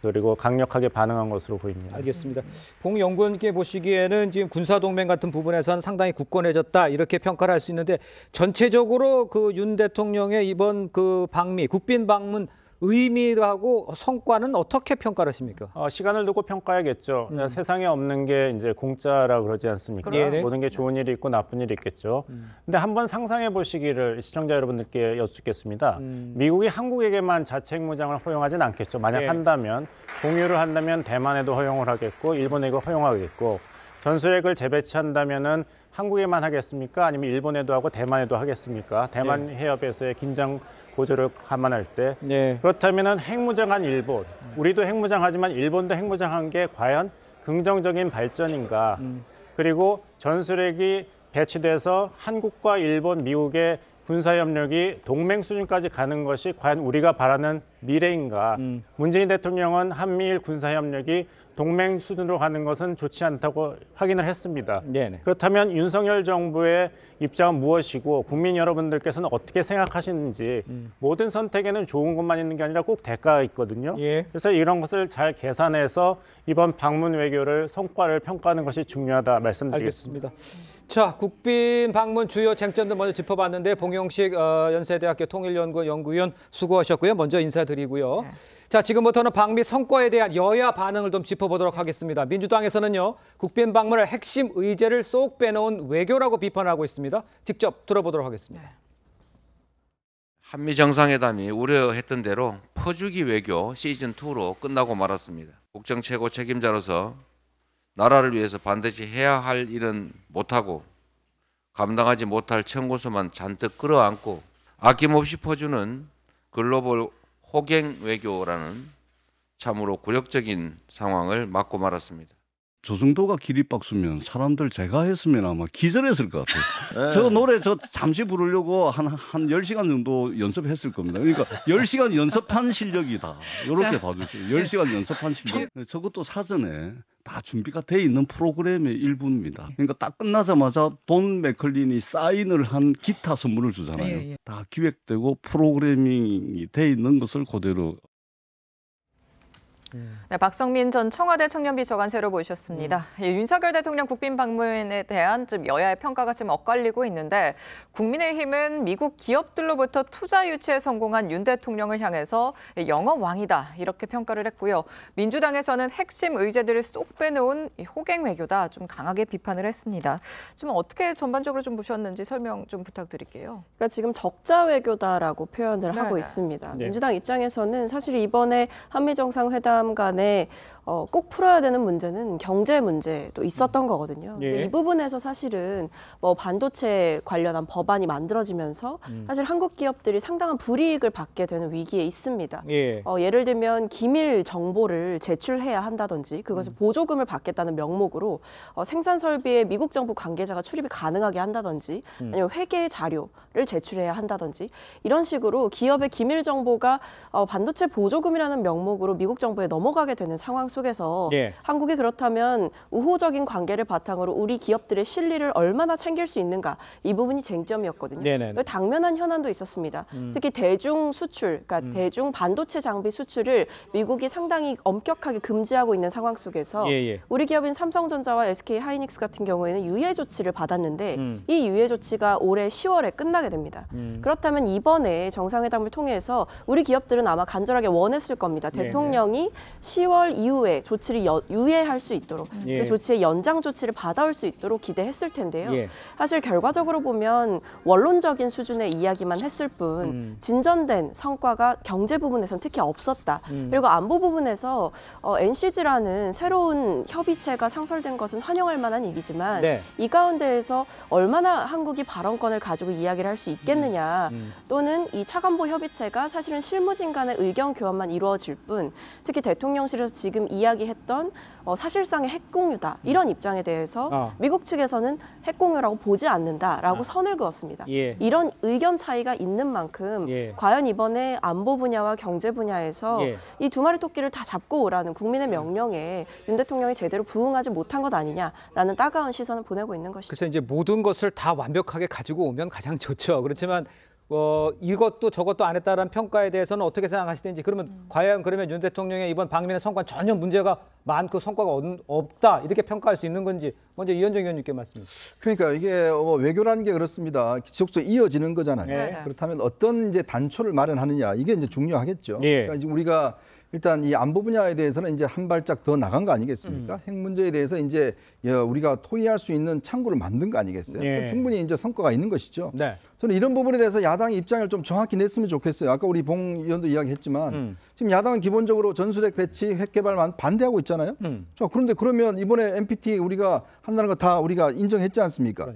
그리고 강력하게 반응한 것으로 보입니다. 알겠습니다. 봉 연구원께 보시기에는 지금 군사동맹 같은 부분에서는 상당히 굳건해졌다 이렇게 평가를 할 수 있는데 전체적으로 그 윤 대통령의 이번 그 국빈 방문 의미하고 성과는 어떻게 평가를 하십니까? 시간을 두고 평가해야겠죠. 세상에 없는 게 이제 공짜라 그러지 않습니까? 모든 게 좋은 일이 있고 나쁜 일이 있겠죠. 근데 한번 상상해 보시기를 시청자 여러분들께 여쭙겠습니다. 미국이 한국에게만 자체 핵무장을 허용하진 않겠죠. 만약 한다면 공유를 한다면 대만에도 허용을 하겠고 일본에도 허용하겠고 전술핵을 재배치한다면은 한국에만 하겠습니까? 아니면 일본에도 하고 대만에도 하겠습니까? 대만 해협에서의 긴장 고조를 감안할 때 그렇다면은 핵무장한 일본, 우리도 핵무장하지만 일본도 핵무장한 게 과연 긍정적인 발전인가? 그리고 전술핵이 배치돼서 한국과 일본, 미국의 군사협력이 동맹 수준까지 가는 것이 과연 우리가 바라는 미래인가? 문재인 대통령은 한미일 군사협력이 동맹 수준으로 가는 것은 좋지 않다고 확인을 했습니다. 네네. 그렇다면 윤석열 정부의 입장은 무엇이고 국민 여러분들께서는 어떻게 생각하시는지 모든 선택에는 좋은 것만 있는 게 아니라 꼭 대가가 있거든요. 예. 그래서 이런 것을 잘 계산해서 이번 방문 외교를 성과를 평가하는 것이 중요하다 말씀드리겠습니다. 알겠습니다. 자, 국빈 방문 주요 쟁점들 먼저 짚어봤는데 봉영식 연세대학교 통일연구원 연구위원 수고하셨고요. 먼저 인사드리고요. 네. 자, 지금부터는 방미 성과에 대한 여야 반응을 좀 짚어보도록 하겠습니다. 민주당에서는요, 국빈 방문을 핵심 의제를 쏙 빼놓은 외교라고 비판하고 있습니다. 직접 들어보도록 하겠습니다. 한미 정상회담이 우려했던 대로 퍼주기 외교 시즌2로 끝나고 말았습니다. 국정 최고 책임자로서 나라를 위해서 반드시 해야 할 일은 못하고 감당하지 못할 청구서만 잔뜩 끌어안고 아낌없이 퍼주는 글로벌 호갱 외교라는 참으로 굴욕적인 상황을 맞고 말았습니다. 저 정도가 기립박수면 사람들 제가 했으면 아마 기절했을 것 같아요. 저 노래 저 잠시 부르려고 한 10시간 정도 연습했을 겁니다. 그러니까 10시간 연습한 실력이다. 이렇게 봐주세요. 10시간 연습한 실력. 저것도 사전에 다 준비가 돼 있는 프로그램의 일부입니다. 그러니까 딱 끝나자마자 돈 맥클린이 사인을 한 기타 선물을 주잖아요. 다 기획되고 프로그래밍이 돼 있는 것을 그대로. 네, 박성민 전 청와대 청년비서관 새로 모셨습니다. 윤석열 대통령 국빈 방문에 대한 좀 여야의 평가가 지금 엇갈리고 있는데 국민의힘은 미국 기업들로부터 투자 유치에 성공한 윤 대통령을 향해서 영업 왕이다 이렇게 평가를 했고요. 민주당에서는 핵심 의제들을 쏙 빼놓은 호갱 외교다 좀 강하게 비판을 했습니다. 좀 어떻게 전반적으로 좀 보셨는지 설명 좀 부탁드릴게요. 그러니까 지금 적자 외교다라고 표현을 하고 있습니다. 네. 민주당 입장에서는 사실 이번에 한미 정상회담 간에 꼭 풀어야 되는 문제는 경제 문제도 있었던 거거든요. 근데 이 부분에서 사실은 뭐 반도체 관련한 법안이 만들어지면서 사실 한국 기업들이 상당한 불이익을 받게 되는 위기에 있습니다. 예를 들면 기밀 정보를 제출해야 한다든지 그것을 보조금을 받겠다는 명목으로 생산 설비에 미국 정부 관계자가 출입이 가능하게 한다든지 아니면 회계 자료를 제출해야 한다든지 이런 식으로 기업의 기밀 정보가 반도체 보조금이라는 명목으로 미국 정부에 넘어가게 되는 상황 속에서 한국이 그렇다면 우호적인 관계를 바탕으로 우리 기업들의 실리를 얼마나 챙길 수 있는가 이 부분이 쟁점이었거든요. 당면한 현안도 있었습니다. 특히 대중 수출, 그러니까 대중 반도체 장비 수출을 미국이 상당히 엄격하게 금지하고 있는 상황 속에서 우리 기업인 삼성전자와 SK 하이닉스 같은 경우에는 유예 조치를 받았는데 이 유예 조치가 올해 10월에 끝나게 됩니다. 그렇다면 이번에 정상회담을 통해서 우리 기업들은 아마 간절하게 원했을 겁니다. 대통령이 10월 이후에 조치를 유예할 수 있도록 그 조치의 연장 조치를 받아올 수 있도록 기대했을 텐데요. 사실 결과적으로 보면 원론적인 수준의 이야기만 했을 뿐 진전된 성과가 경제 부분에서는 특히 없었다. 그리고 안보 부분에서 NCG라는 새로운 협의체가 상설된 것은 환영할 만한 일이지만 이 가운데에서 얼마나 한국이 발언권을 가지고 이야기를 할 수 있겠느냐 또는 이 차관보 협의체가 사실은 실무진 간의 의견 교환만 이루어질 뿐 특히 대통령실에서 지금 이야기했던 사실상의 핵공유다 이런 입장에 대해서 미국 측에서는 핵공유라고 보지 않는다라고 선을 그었습니다. 이런 의견 차이가 있는 만큼 과연 이번에 안보 분야와 경제 분야에서 이 두 마리 토끼를 다 잡고 오라는 국민의 명령에 윤 대통령이 제대로 부응하지 못한 것 아니냐라는 따가운 시선을 보내고 있는 것이죠. 그래서 이제 모든 것을 다 완벽하게 가지고 오면 가장 좋죠. 그렇지만 이것도 저것도 안 했다라는 평가에 대해서는 어떻게 생각하시는지 그러면 과연 그러면 윤 대통령의 이번 방문의 성과는 전혀 문제가 많고 성과가 없다 이렇게 평가할 수 있는 건지 먼저 이현정 의원님께 말씀해 주세요. 그러니까 이게 외교라는 게 그렇습니다. 지속적으로 이어지는 거잖아요. 그렇다면 어떤 이제 단초를 마련하느냐 이게 이제 중요하겠죠. 그러니까 이제 우리가 일단 이 안보 분야에 대해서는 이제 한 발짝 더 나간 거 아니겠습니까? 핵 문제에 대해서 이제 우리가 토의할 수 있는 창구를 만든 거 아니겠어요? 충분히 이제 성과가 있는 것이죠. 저는 이런 부분에 대해서 야당의 입장을 좀 정확히 냈으면 좋겠어요. 아까 우리 봉 의원도 이야기했지만 지금 야당은 기본적으로 전술핵 배치, 핵 개발만 반대하고 있잖아요. 자, 그런데 그러면 이번에 NPT 우리가 한다는 거 다 우리가 인정했지 않습니까?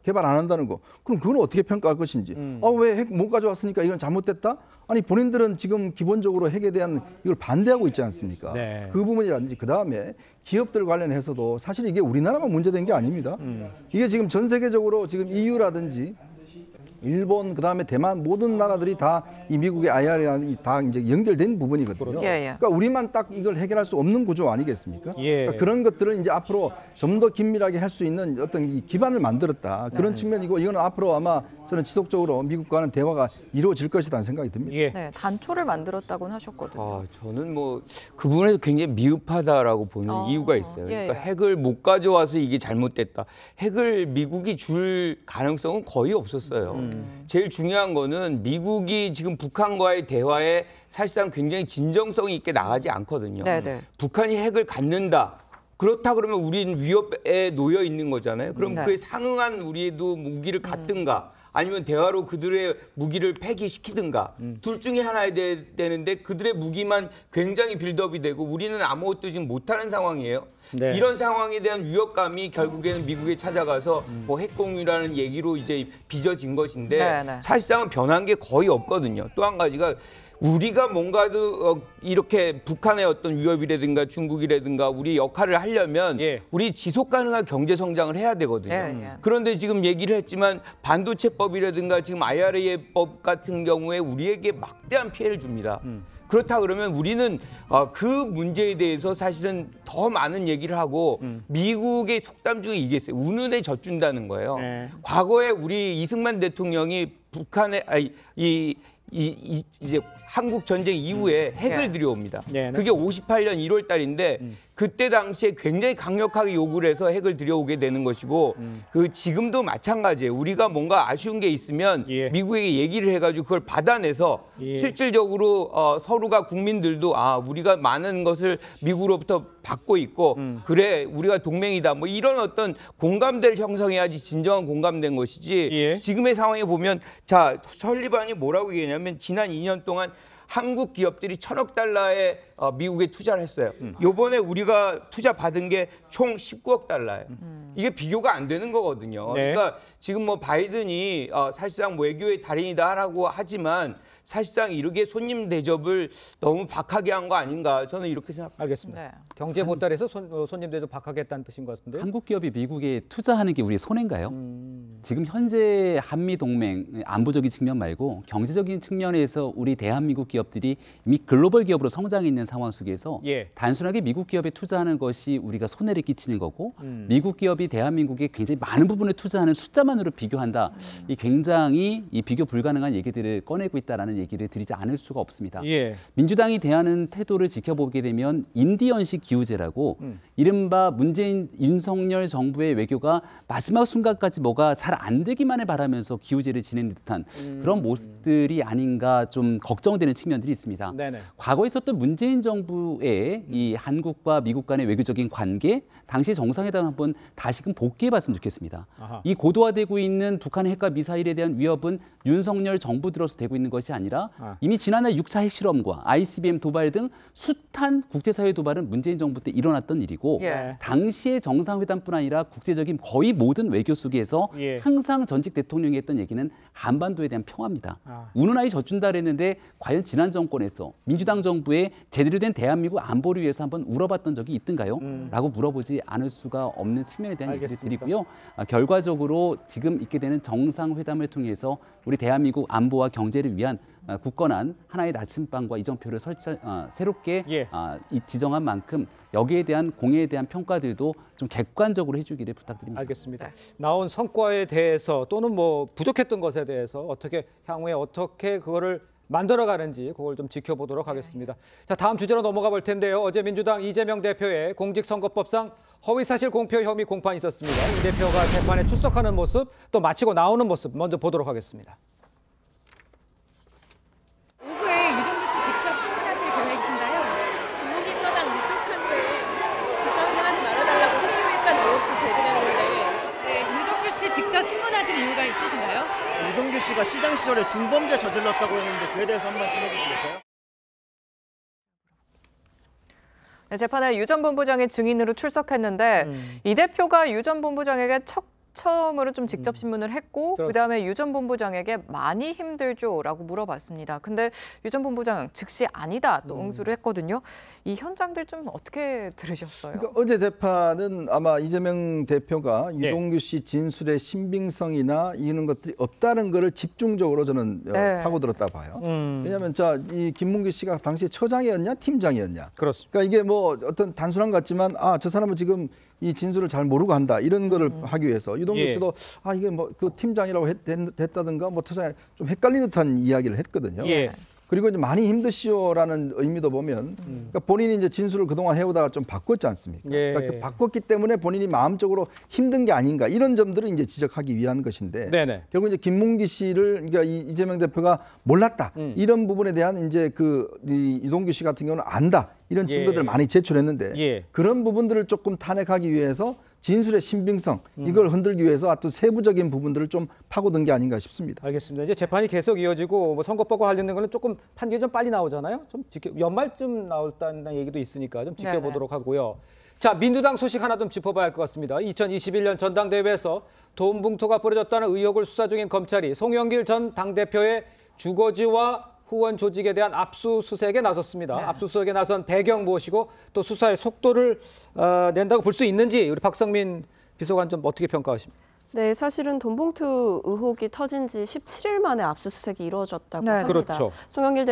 개발 안 한다는 거. 그럼 그건 어떻게 평가할 것인지. 왜 핵 못 가져왔으니까 이건 잘못됐다? 아니 본인들은 지금 기본적으로 핵에 대한 이걸 반대하고 있지 않습니까? 그 부분이라든지 그다음에 기업들 관련해서도 사실 이게 우리나라만 문제된 게 아닙니다. 이게 지금 전 세계적으로 지금 EU라든지 일본, 그다음에 대만 모든 나라들이 다 이 미국의 IR이랑 다 이제 연결된 부분이거든요. 그러니까 우리만 딱 이걸 해결할 수 없는 구조 아니겠습니까? 그러니까 그런 것들을 이제 앞으로 좀 더 긴밀하게 할 수 있는 어떤 이 기반을 만들었다. 그런 측면이고 이거는 앞으로 아마 저는 지속적으로 미국과는 대화가 이루어질 것이라는 생각이 듭니다. 네, 단초를 만들었다고는 하셨거든요. 저는 뭐 그 부분에서 굉장히 미흡하다라고 보는 이유가 있어요. 그러니까 핵을 못 가져와서 이게 잘못됐다. 핵을 미국이 줄 가능성은 거의 없었어요. 제일 중요한 거는 미국이 지금 북한과의 대화에 사실상 굉장히 진정성이 있게 나가지 않거든요. 네네. 북한이 핵을 갖는다. 그렇다 그러면 우리는 위협에 놓여 있는 거잖아요. 그럼 그에 상응한 우리도 무기를 갖든가 아니면 대화로 그들의 무기를 폐기시키든가 둘 중에 하나야 되는데 그들의 무기만 굉장히 빌드업이 되고 우리는 아무것도 지금 못하는 상황이에요. 이런 상황에 대한 위협감이 결국에는 미국에 찾아가서 뭐 핵공유라는 얘기로 이제 빚어진 것인데 사실상은 변한 게 거의 없거든요. 또 한 가지가 우리가 뭔가도 이렇게 북한의 어떤 위협이라든가 중국이라든가 우리 역할을 하려면 우리 지속 가능한 경제 성장을 해야 되거든요. 그런데 지금 얘기를 했지만 반도체법이라든가 지금 IRA법 같은 경우에 우리에게 막대한 피해를 줍니다. 그렇다 그러면 우리는 그 문제에 대해서 사실은 더 많은 얘기를 하고 미국의 속담 중에 이게 있어요. 우는에 젖준다는 거예요. 과거에 우리 이승만 대통령이 북한에 이제 한국 전쟁 이후에 핵을 들여옵니다. 그게 58년 1월 달인데 그때 당시에 굉장히 강력하게 요구를 해서 핵을 들여오게 되는 것이고 그 지금도 마찬가지예요. 우리가 뭔가 아쉬운 게 있으면 미국에게 얘기를 해가지고 그걸 받아내서 실질적으로 서로가 국민들도 우리가 많은 것을 미국으로부터 받고 있고 그래 우리가 동맹이다 뭐 이런 어떤 공감대를 형성해야지 진정한 공감된 것이지 지금의 상황에 보면 자 설리반이 뭐라고 얘기하냐면 지난 2년 동안 한국 기업들이 1,000억 달러의 미국에 투자를 했어요. 요번에 우리가 투자 받은 게 총 19억 달러예요. 이게 비교가 안 되는 거거든요. 그러니까 지금 뭐 바이든이 사실상 외교의 달인이다라고 하지만 사실상 이렇게 손님 대접을 너무 박하게 한 거 아닌가 저는 이렇게 생각합니다. 알겠습니다. 경제 보따리에서 손님 대접 박하게 했다는 뜻인 것 같은데요. 한국 기업이 미국에 투자하는 게 우리 손해인가요? 지금 현재 한미 동맹 안보적인 측면 말고 경제적인 측면에서 우리 대한민국 기업들이 이미 글로벌 기업으로 성장해 있는 상황 속에서 단순하게 미국 기업에 투자하는 것이 우리가 손해를 끼치는 거고 미국 기업이 대한민국에 굉장히 많은 부분에 투자하는 숫자만으로 비교한다. 이 굉장히 이 비교 불가능한 얘기들을 꺼내고 있다라는 얘기를 드리지 않을 수가 없습니다. 민주당이 대하는 태도를 지켜보게 되면 인디언식 기후제라고 이른바 문재인 윤석열 정부의 외교가 마지막 순간까지 뭐가 잘 안 되기만을 바라면서 기후제를 지내는 듯한 그런 모습들이 아닌가 좀 걱정되는 측면들이 있습니다. 과거에 있었던 문재인 정부의 이 한국과 미국 간의 외교적인 관계, 당시 정상회담 한번 다시금 복귀해봤으면 좋겠습니다. 이 고도화되고 있는 북한의 핵과 미사일에 대한 위협은 윤석열 정부 들어서 되고 있는 것이 아니라 이미 지난해 6차 핵실험과 ICBM 도발 등 숱한 국제사회 도발은 문재인 정부 때 일어났던 일이고 당시의 정상회담뿐 아니라 국제적인 거의 모든 외교 속에서 항상 전직 대통령이 했던 얘기는 한반도에 대한 평화입니다. 우는 아이 젖준다 그랬는데 과연 지난 정권에서 민주당 정부의 제대로 된 대한민국 안보를 위해서 한번 울어봤던 적이 있던가요? 라고 물어보지 않을 수가 없는 측면에 대한 얘기를 드리고요. 결과적으로 지금 있게 되는 정상회담을 통해서 우리 대한민국 안보와 경제를 위한 굳건한 하나의 나침반과 이정표를 새롭게 지정한 만큼 여기에 대한 공약에 대한 평가들도 좀 객관적으로 해주기를 부탁드립니다. 알겠습니다. 나온 성과에 대해서 또는 뭐 부족했던 것에 대해서 어떻게 향후에 어떻게 그거를 만들어가는지 그걸 좀 지켜보도록 하겠습니다. 자, 다음 주제로 넘어가 볼 텐데요. 어제 민주당 이재명 대표의 공직선거법상 허위사실 공표 혐의 공판이 있었습니다. 이 대표가 재판에 출석하는 모습 또 마치고 나오는 모습 먼저 보도록 하겠습니다. 오후에 유동규 씨 직접 신문하실 계획이신가요? 김문기 처장 위촉한데 기자회견하지 말아달라고 회유했다는 의혹도 제기했는데 유동규 씨 직접 신문하실 이유가 있으신가요? 유동규 씨가 시장 시절에 중범죄 저질렀다고 했는데 그에 대해서 한 말씀 해주시겠어요? 재판에 유 전 본부장이 증인으로 출석했는데 이 대표가 유 전 본부장에게 처음으로 좀 직접 신문을 했고 그다음에 유 전 본부장에게 많이 힘들죠라고 물어봤습니다. 근데 유 전 본부장 즉시 아니다 또 응수를 했거든요. 이 현장들 좀 어떻게 들으셨어요? 그러니까 어제 재판은 아마 이재명 대표가 유동규 씨 진술의 신빙성이나 이런 것들이 없다는 거를 집중적으로 저는 파고들었다 봐요. 왜냐하면 이 김문기 씨가 당시 처장이었냐 팀장이었냐. 그렇습니다. 그러니까 이게 뭐 어떤 단순한 것 같지만 저 사람은 지금 이 진술을 잘 모르고 한다 이런 거를 하기 위해서 유동규 씨도 이게 뭐 그 팀장이라고 했다든가 뭐 처장이 좀 헷갈리는 듯한 이야기를 했거든요. 그리고 이제 많이 힘드시오라는 의미도 보면 그러니까 본인이 이제 진술을 그동안 해오다가 좀 바꿨지 않습니까? 그러니까 바꿨기 때문에 본인이 마음적으로 힘든 게 아닌가 이런 점들을 이제 지적하기 위한 것인데 결국 이제 김문기 씨를 그러니까 이재명 대표가 몰랐다 이런 부분에 대한 이제 이 유동규 씨 같은 경우는 안다 이런 증거들을 많이 제출했는데 그런 부분들을 조금 탄핵하기 위해서 진술의 신빙성 이걸 흔들기 위해서 어떤 세부적인 부분들을 좀 파고든 게 아닌가 싶습니다. 알겠습니다. 이제 재판이 계속 이어지고 뭐 선거법과 관련된 거는 조금 판결이 좀 빨리 나오잖아요. 좀 연말쯤 나올다는 얘기도 있으니까 좀 지켜보도록 하고요. 자, 민주당 소식 하나 좀 짚어봐야 할 것 같습니다. 2021년 전당대회에서 돈 봉투가 뿌려졌다는 의혹을 수사 중인 검찰이 송영길 전 당대표의 주거지와 후원 조직에 대한 압수수색에 나섰습니다. 압수수색에 나선 배경 무엇이고 또 수사의 속도를 낸다고 볼 수 있는지 우리 박성민 비서관 좀 어떻게 평가하십니까? 네, 사실은 돈봉투 의혹이 터진 지 17일 만에 압수수색이 이루어졌다고 합니다. 그렇죠. 송영길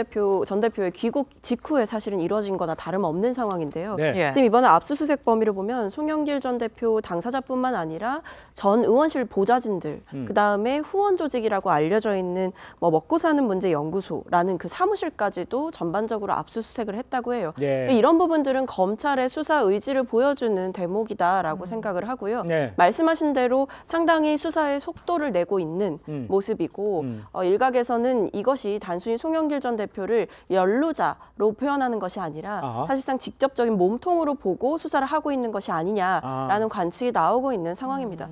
전 대표의 귀국 직후에 사실은 이루어진 거나 다름없는 상황인데요. 지금 이번에 압수수색 범위를 보면 송영길 전 대표 당사자뿐만 아니라 전 의원실 보좌진들, 그다음에 후원 조직이라고 알려져 있는 뭐 먹고 사는 문제 연구소라는 그 사무실까지도 전반적으로 압수수색을 했다고 해요. 이런 부분들은 검찰의 수사 의지를 보여주는 대목이다라고 생각을 하고요. 말씀하신 대로 상당히 수사의 속도를 내고 있는 모습이고 일각에서는 이것이 단순히 송영길 전 대표를 연루자로 표현하는 것이 아니라 사실상 직접적인 몸통으로 보고 수사를 하고 있는 것이 아니냐라는 관측이 나오고 있는 상황입니다.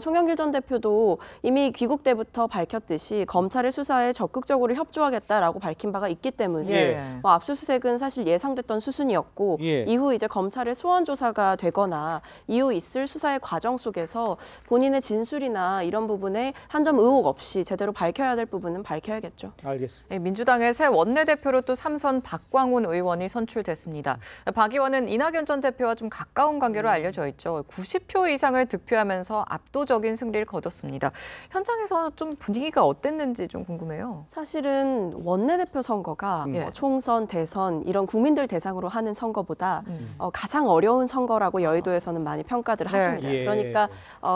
송영길 전 대표도 이미 귀국 때부터 밝혔듯이 검찰의 수사에 적극적으로 협조하겠다라고 밝힌 바가 있기 때문에 압수수색은 사실 예상됐던 수순이었고 이후 이제 검찰의 소환 조사가 되거나 이후 있을 수사의 과정 속에서 본인의 진술이나 이런 부분에 한 점 의혹 없이 제대로 밝혀야 될 부분은 밝혀야겠죠. 알겠습니다. 민주당의 새 원내대표로 또 3선 박광훈 의원이 선출됐습니다. 박 의원은 이낙연 전 대표와 좀 가까운 관계로 알려져 있죠. 90표 이상을 득표하면서 압도적인 승리를 거뒀습니다. 현장에서 좀 분위기가 어땠는지 좀 궁금해요. 사실은 원내대표 선거가 총선, 대선 이런 국민들 대상으로 하는 선거보다 가장 어려운 선거라고 여의도에서는 많이 평가들 하십니다. 그러니까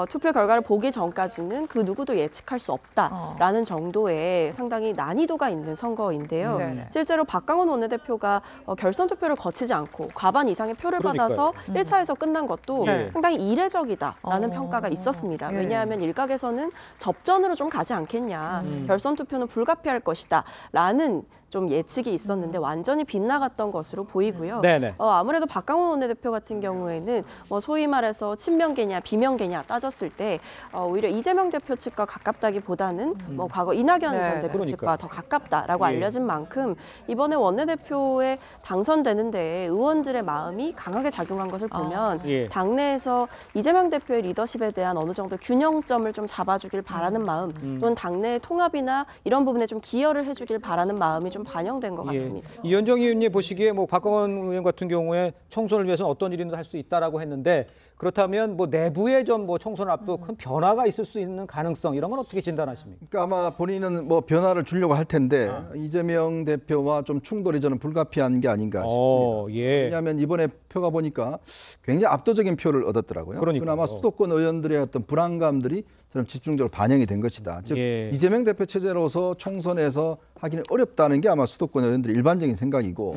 투표 결과를 보기 전까지는 그 누구도 예측할 수 없다라는 정도의 상당히 난이도가 있는 선거인데요. 실제로 박광훈 원내대표가 결선 투표를 거치지 않고 과반 이상의 표를 받아서 1차에서 끝난 것도 상당히 이례적이다라는 평가가 있었습니다. 왜냐하면 일각에서는 접전으로 좀 가지 않겠냐, 결선 투표는 불가피할 것이다라는 좀 예측이 있었는데 완전히 빗나갔던 것으로 보이고요. 아무래도 박광훈 원내대표 같은 경우에는 뭐 소위 말해서 친명계냐 비명계냐 따졌을 때 오히려 이재명 대표 측과 가깝다기보다는 뭐 과거 이낙연 전 대표 측과 더 가깝다라고 알려진 만큼 이번에 원내대표에 당선되는데 의원들의 마음이 강하게 작용한 것을 보면 당내에서 이재명 대표의 리더십에 대한 어느 정도 균형점을 좀 잡아주길 바라는 마음 또는 당내의 통합이나 이런 부분에 좀 기여를 해주길 바라는 마음이 좀 반영된 것 같습니다. 이현정 의원님 보시기에 뭐 박광훈 의원 같은 경우에 총선을 위해서는 어떤 일이든 할 수 있다라고 했는데 그렇다면 뭐 내부에 좀 뭐 총선 앞두고 큰 변화가 있을 수 있는 가능성 이런 건 어떻게 진단하십니까? 그러니까 아마 본인은 뭐 변화를 주려고 할 텐데 이재명 대표와 좀 충돌이 저는 불가피한 게 아닌가 싶습니다. 왜냐하면 이번에 표가 보니까 굉장히 압도적인 표를 얻었더라고요. 그나마 수도권 의원들의 어떤 불안감들이 저는 집중적으로 반영이 된 것이다. 즉 이재명 대표 체제로서 총선에서 하기는 어렵다는 게 아마 수도권 의원들의 일반적인 생각이고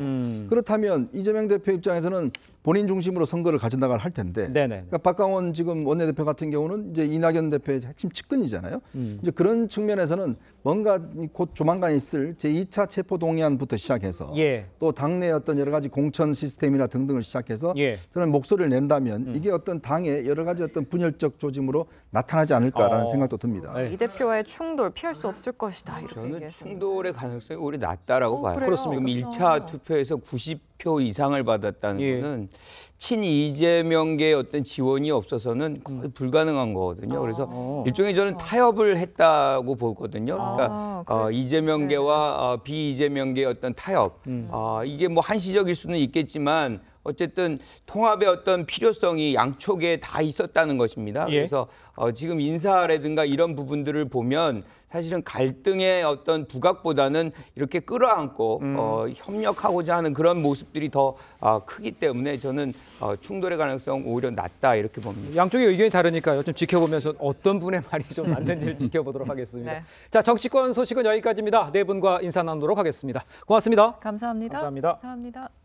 그렇다면 이재명 대표 입장에서는 본인 중심으로 선거를 가져나갈 할 텐데 그러니까 박광훈 지금 원내대표 같은 경우는 이제 이낙연 대표의 핵심 측근이잖아요. 이제 그런 측면에서는 뭔가 곧 조만간 있을 제2차 체포동의안부터 시작해서 또 당내 어떤 여러 가지 공천 시스템이나 등등을 시작해서 저는 목소리를 낸다면 이게 어떤 당의 여러 가지 어떤 분열적 조짐으로 나타나지 않을까라는 생각도 듭니다. 이 대표와의 충돌 피할 수 없을 것이다. 이렇게 저는 얘기했습니다. 충돌의 가능성이 오히려 낮다라고 봐요. 그래요? 지금 1차 투표에서 90표 이상을 받았다는 거는 친이재명계의 어떤 지원이 없어서는 거의 불가능한 거거든요. 그래서 일종의 저는 타협을 했다고 보거든요. 그러니까 이재명계와 비이재명계의 어떤 타협. 이게 뭐 한시적일 수는 있겠지만 어쨌든 통합의 어떤 필요성이 양쪽에 다 있었다는 것입니다. 그래서 지금 인사라든가 이런 부분들을 보면 사실은 갈등의 어떤 부각보다는 이렇게 끌어안고 협력하고자 하는 그런 모습들이 더 크기 때문에 저는 충돌의 가능성 오히려 낮다 이렇게 봅니다. 양쪽의 의견이 다르니까요. 좀 지켜보면서 어떤 분의 말이 좀 맞는지를 지켜보도록 하겠습니다. 네. 자, 정치권 소식은 여기까지입니다. 네 분과 인사 나누도록 하겠습니다. 고맙습니다. 감사합니다. 감사합니다. 감사합니다.